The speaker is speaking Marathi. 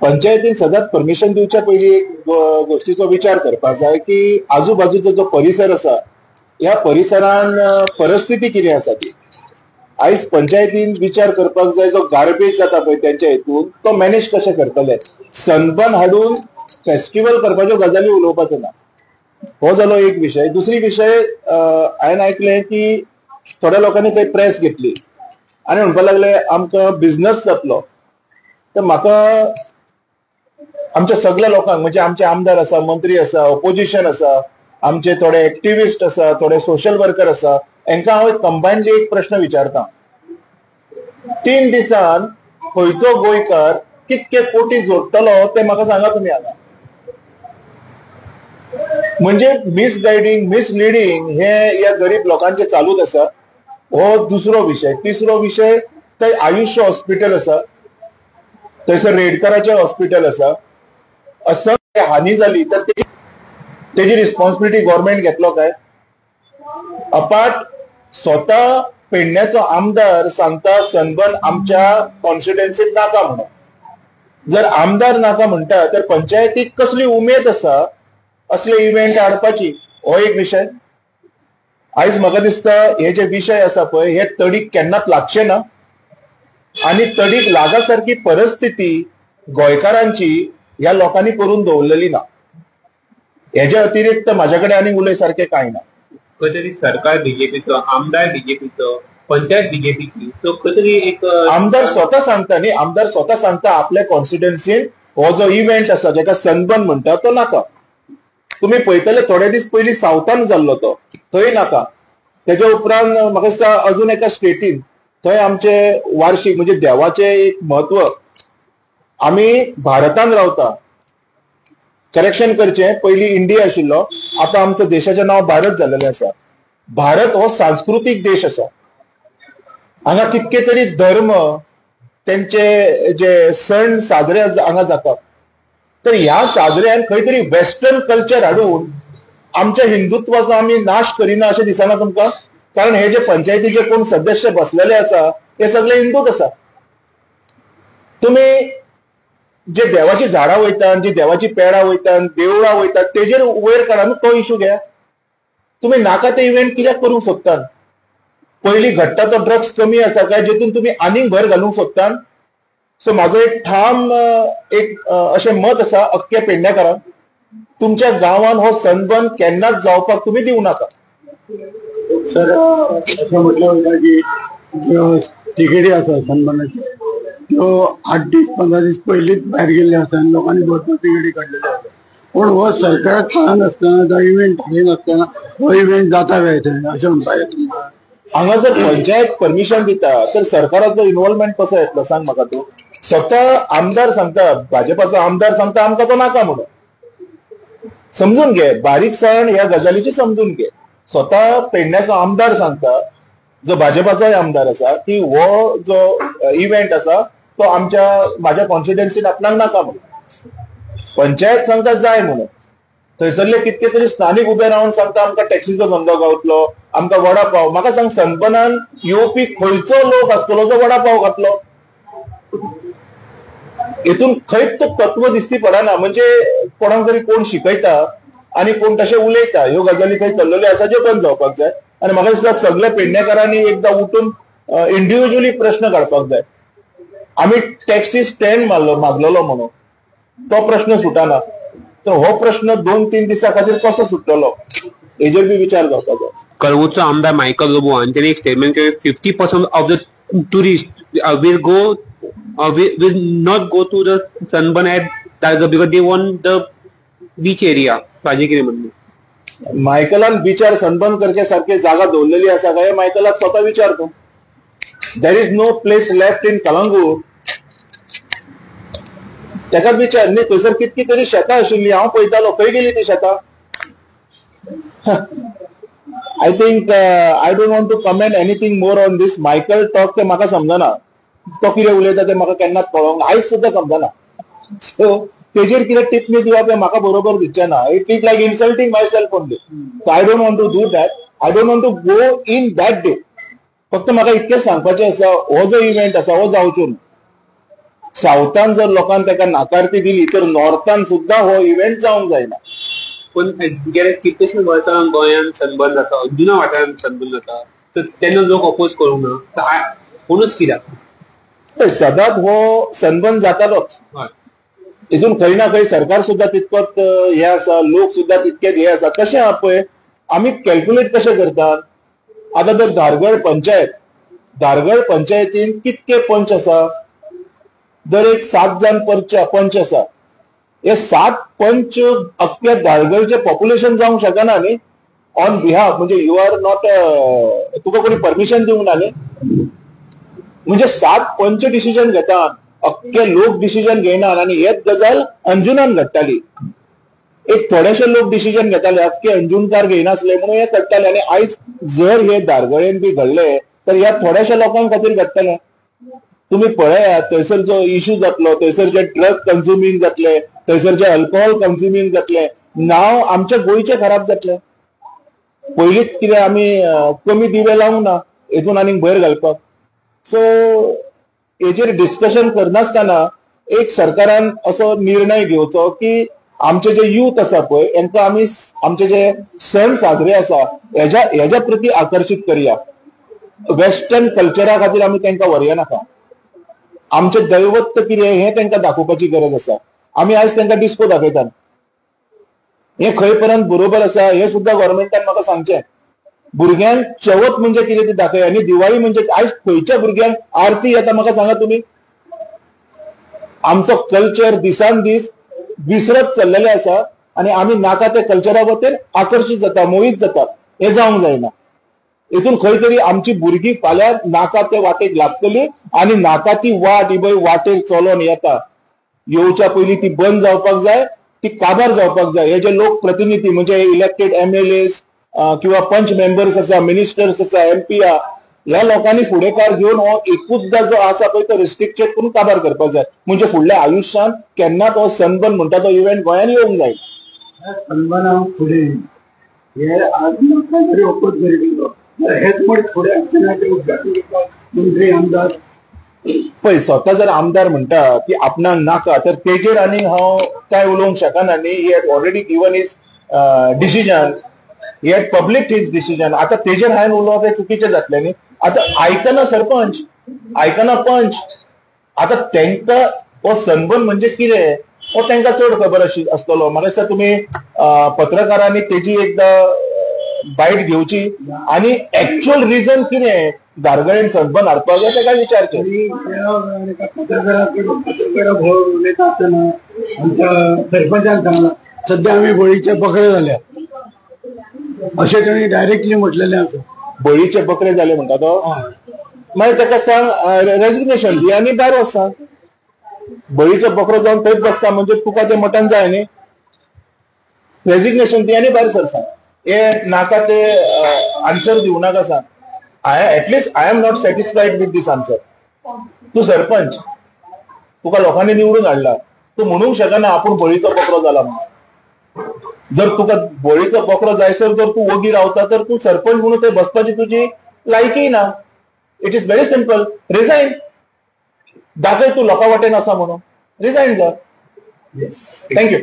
पंचायतीन सदांच परमिशन दिवच्या पयलीं एक गोष्टीचो विचार करपाक जाय की आजूबाजूचो जो परिसर आसा ह्या परिसरान परिस्थिती कितें आसा ती. आयज पंचायतीन विचार करपाक जाय जो गार्बेज जाता पळय त्यांच्या हेतून तो मॅनेज कशें करतले. सनबर्न हाडून फेस्टिवल करपाच्यो गजाली उलोवपाच्यो ना. हो जालो एक विशय. दुसरी विशय हांवें आयकलें की थोड्या लोकांनी थंय प्रेस घेतली आनी म्हणपाक लागले आमकां बिझनस जातलो. तर म्हाका आमच्या सगळ्या लोकांक म्हणजे आमचे आमदार आसा, मंत्री आसा, ऑपोजिशन आसा, आमचे थोडे एक्टिविस्ट आसा, थोडे सोशल वर्कर आसा, हांकां हांव कंबायनली एक प्रश्न विचारता. 3 दिसान खंयचो गोंयकार कितके कोटी जोडटलो ते म्हाका सांगा तुमी हांगा. म्हणजे मिसगायडिंग, मिसलिडिंग हे ह्या गरीब लोकांचे चालूच आसा. हो दुसरो विशय. तिसरो विशय थंय आयुष्य हॉस्पिटल आसा, थंयसर रेडकराचें हॉस्पिटल आसा. असं हानी जाली तर तेजी रिस्पॉन्सिबिलिटी गव्हर्नमेंट घेतलो काय. अपार्ट स्वतः पेडण्याचो आमदार सांगता सनबर्न आमच्या कॉन्स्टिट्युएन्सीत नाका म्हणून. जर आमदार नाका म्हणटा तर पंचायतीक कसली उमेद आसा असले इव्हेंट हाडपाची. हो एक विशय. आयज म्हाका दिसता हे जे विशय आसा पळय हे तडीक केन्नाच लागचे ना आणि तडीक लागासारखी परिस्थिती गोंयकारांची ह्या लोकांनी करून दवरलेली ना. हेजे अतिरिक्त माझ्या कडेन आनी उलय सारखे कांय ना. खंय तरी सरकार बीजेपीचो, आमदार बीजेपीचो, पंचायत बीजेपीची, सो खंय तरी एक आमदार स्वतः सांगता न्ही. आमदार स्वतः सांगता आपल्या कॉन्स्टिट्युएन्सीन हो जो इव्हेंट आसा जेका सनबर्न म्हणटा तो नाका. तुम्ही पळयतले थोडे दीस पयलीं सावथान जाल्लो तो, थंय नाका. तेच्या उपरांत म्हाका दिसता अजून एका स्टेटीन थंय आमचे वार्षिक म्हणजे देवाचे एक म्हत्व. आमी भारतान रावता, करेक्शन करचें, पयलीं इंडिया आशिल्लो, आता आमचं देशाचें नांव भारत जाल्लेलें आसा. भारत हो सांस्कृतीक देश आसा. हांगा कितके तरी धर्म तेंचे जे सण साजरे हांगा जातात. तर ह्या साजऱ्यान खंय तरी वेस्टर्न कल्चर हाडून आमच्या हिंदुत्वाचो आमी नाश करिना अशें दिसना तुमकां. कारण हे जे पंचायतीचे कोण सदस्य बसलेले आसा हे सगळे हिंदूच आसा. तुम्ही जे देवाची झाडां वयतात, जी देवाची पेडां वयतात, देवळां वयतात, तेजेर वयर काडा न्हू तो इशू घ्या. तुम्ही नाका ते इव्हेंट कित्याक करूंक सोदतात. पयलीं घडटा तो ड्रग्स कमी आसा काय जेतून तुम्ही आनीक भर घालूंक सोदतात. सो म्हाजो एक ठाम एक अशें मत आसा अख्ख्या पेडणेकारांक, तुमच्या गांवांत हो सनबर्न केन्नाच जावपाक तुम्ही दिवं नाका. सर असं म्हटलं वयता की ज्यो तिकेटी आसा सनबर्नाच्यो त्यो 8 दीस 15 दीस पयलींच भायर गेल्ले आसा आनी लोकांनी भरपूर तिकेटी काडलेल्यो आसा. पूण हो सरकाराक कळनासतना तो इव्हेंट हाडिनासतना हो इव्हेंट जाता काय थंय अशें म्हणपाक येता. हांगा जर पंचायत परमिशन दिता तर सरकाराचो इन्व्हॉल्वमेंट कसो येतलो सांग म्हाका तूं. स्वतः आमदार सांगता, भाजपाचो आमदार सांगता आमकां तो नाका म्हणून. समजून घे, बारीक सण ह्या गजालीची समजून घे. स्वतः पेडण्याचो आमदार सांगता, जो भाजपाचोय आमदार आसा, की हो जो इव्हेंट आसा तो माझ्या कॉन्स्टिट्युएन्सीन आपणाक नाका म्हणून. पंचायत सांगता जाय म्हणून. थंयसरले कितके तरी स्थानिक उबे रावन सांगता आमकां टॅक्सीचो धंदो गावतलो, आमकां वडा पाव. म्हाका सांग सनबर्नान येवपी खंयचो लोक आसतलो जो वडा पाव खातलो. हेतून खंयच तो तत्व दिसती पडना. म्हणजे कोणाक तरी कोण शिकयता आणि कोण तशें उलयता ह्यो गजाली खंय चल्लेल्यो आसा ज्यो बंद जावपाक जाय. आनी म्हाका दिसता सगळ्या पेडणेकारांनी एकदां उठून इंडिव्हिज्युअली प्रश्न काडपाक जाय. आमी टॅक्सी स्टँड मागलेलो म्हणून तो प्रश्न सुटना. तर हो प्रश्न 2-3 दिसां खातीर कसो सुटतलो हेजेर बी विचार जावपाक जाय. कळवूचो आमदार मायकल लोबो हांणी एक स्टेटमेंट केलें 50% of the tourist will not go to the sunburn at because they want the beach area. ताजे कितें म्हणणें. मायकलान बिचार सनबर्न करचे सारखी जागा दवरलेली आसा काय मायकलाक स्वता विचार तूं. There is no place left in Calangute. ताका विचार न्ही. थंयसर कितकी तरी शेतां आशिल्ली, हांव पळयतालो खंय गेली ती शेतां. I think I don't want to comment anything more on this. Michael talk ते म्हाका समजना. तो कितें उलयता ते म्हाका केन्नाच कळोंक ना, आयज सुद्दां समजना. सो तेजेर कितें टिप्पणी दिवप हें म्हाका बरोबर दिसचें ना. It is like insulting myself only. So I don't want to do that. I don't want to go in that day. फक्त म्हाका इतकेंच सांगपाचें आसा हो जो इव्हेंट आसा हो जावचो न्हू. साऊथान जर लोकांनी ताका नाकारती दिली तर नॉर्थान सुद्धा हो इव्हेंट जावंक जायना. पण गेल्या कितलेशे वर्सां गोंयान सनबर्न जाता, अंजुना वाठारांत सनबर्न जाता, तर तेन्ना लोक अपोज करूंक ना, तर कोणूच कित्याक सदांच हो सनबर्न जातालोच. हितून खंय ना खंय सरकार सुद्धा तितकोच हे आसा, लोक सुद्धा तितकेच हे आसा. कशें आहा पळय, आमी कॅल्क्युलेट कशें करतात. आतां जर धारगळ पंचायतीन कितके पंच आसा, दर एक 7 जाण पंच आसा. हे 7 पंच अख्ख्या धारगळचे पॉप्युलेशन जावंक शकना न्ही ऑन बिहाफ. म्हणजे यू आर नॉट, तुका कोणी परमिशन दिवंक ना न्ही. म्हणजे 7 पंच डिसिजन घेतात, अख्खे लोक डिसिजन घेयनात. आनी हेच गजाल अंजुनान घडटाली. एक थोडेशे लोक डिसिजन घेताले, अख्खे अंजुनकार घेयनासले म्हणून हे घडटाले. आनी आयज जर हे धारगळेन बी घडले तर ह्या थोड्याशा लोकांक खातीर घडटले. तुम्ही पळयात थंयसर जो इश्यू जातलो, थंयसर जे ड्रग कन्झ्युमिंग जातले, थंयसर जे अल्कोहोल कन्झ्युमिंग जातले, नांव आमच्या गोंयचे खराब जातले. पयलींच कितें आमी कमी दिवे लावंक ना हेतून आनीक भयर घालपाक. सो हेजेर डिस्कशन करनासतना एक सरकारान असो निर्णय घेवचो की आमचे जे यूथ आसा पळय हेंकां आमी आमचे जे सण साजरे आसा हेज्या प्रती आकर्शीत करया. वेस्टर्न कल्चरा खातीर आमी तांकां व्हरया नाका. आमचे दैवत्य कितें हें तांकां दाखोवपाची गरज आसा. आमी आयज तांकां डिस्को दाखयतात, हे खंय पर्यंत बरोबर आसा हे सुद्धा गव्हर्नमेंटान म्हाका सांगचें. भुरग्यांक चवथ म्हणजे कितें ती दाखय, आनी दिवाळी म्हणजे आयज खंयच्या भुरग्यांक आरती येता म्हाका सांगा तुमी. आमचो कल्चर दिसान दीस विसरत चल्लेले आसा आनी आमी नाका ते कल्चरा वटेन आकर्शीत जाता, मोहीत जाता. हे जावंक जायना. हितून खंय तरी आमची भुरगीं फाल्यां नाका ते वाटेक लागतली आनी नाका ती वाट ही वाटेर चलोन येता. येवच्या पयलीं ती बंद जावपाक जाय, ती काबार जावपाक जाय. हे जे लोक प्रतिनिधी म्हणजे इलेक्टेड MLAs किंवा पंच मेंबर्स आसा, मिनिस्टर्स आसा, MP ह्या लोकांनी फुडेकार घेवन हो एकूचदा जो आसा पळय तो रिस्ट्रिक्टेड करून काबार करपाक जाय. म्हणजे फुडल्या आयुश्यान केन्नाच हो सनबर्न म्हणटा तो इव्हेंट गोंयान येवंक जाय. सनबर्ना फुडें हे आज म्हाका जरी ओपोज जरी केलो हेच मुळे फुडें उद्घाटन करपाक मंत्री आमदार पळय स्वता जर आमदार म्हणटा की आपणाक नाका तर तेजेर आनी हांव काय उलोवंक शकना न्ही. He had already given his decision, he had public his decision. आता तेजेर हांवें उलोवप हे चुकीचें जातलें न्ही. आता आयकना सरपंच, आयकना पंच. आता तांकां हो सनबर्न म्हणजे कितें हो तांकां चड खबर आसतलो. म्हाका दिसता तुमी पत्रकारांनी तेजी एकदां बायट घेवची आनी एक्चुअल रिजन कितें धारगळेन सनबर्न हाडपाक जाय तेका विचारचें. पत्रकारा उलयता आसतना आमच्या सरपंचान सांगला सध्या आमी बळीचे बकरे जाल्या अशें ताणी डायरेक्टली म्हटलेलें आसा. बळीचे बकरे जाले म्हणटा तो. मागीर ताका सांग रेजिग्नेशन दी आनी भायर वच. बळीचो बकरो जावन थंयच बसता म्हणजे तुका तें मटण जाय न्ही. रेजिग्नेशन दी आनी भायर सर सांग. हे नाका ते आन्सर दिवं नाका सांग. At least I am not satisfied with this answer. तू सरपंच, तुका लोकांनी निवडून हाडला, तू म्हणूंक शकना आपूण बळीचो बकरो जाला म्हणून. जर तुका बळीचो बकरो जायसर जर तू वगी रावता तर तू सरपंच म्हणून थंय बसपाची तुजी लायकी ना. It is very simple. Resign. दाखय तू लोकां वाटेन आसा म्हणून. रिझाइन जा. येस. थँक्यू.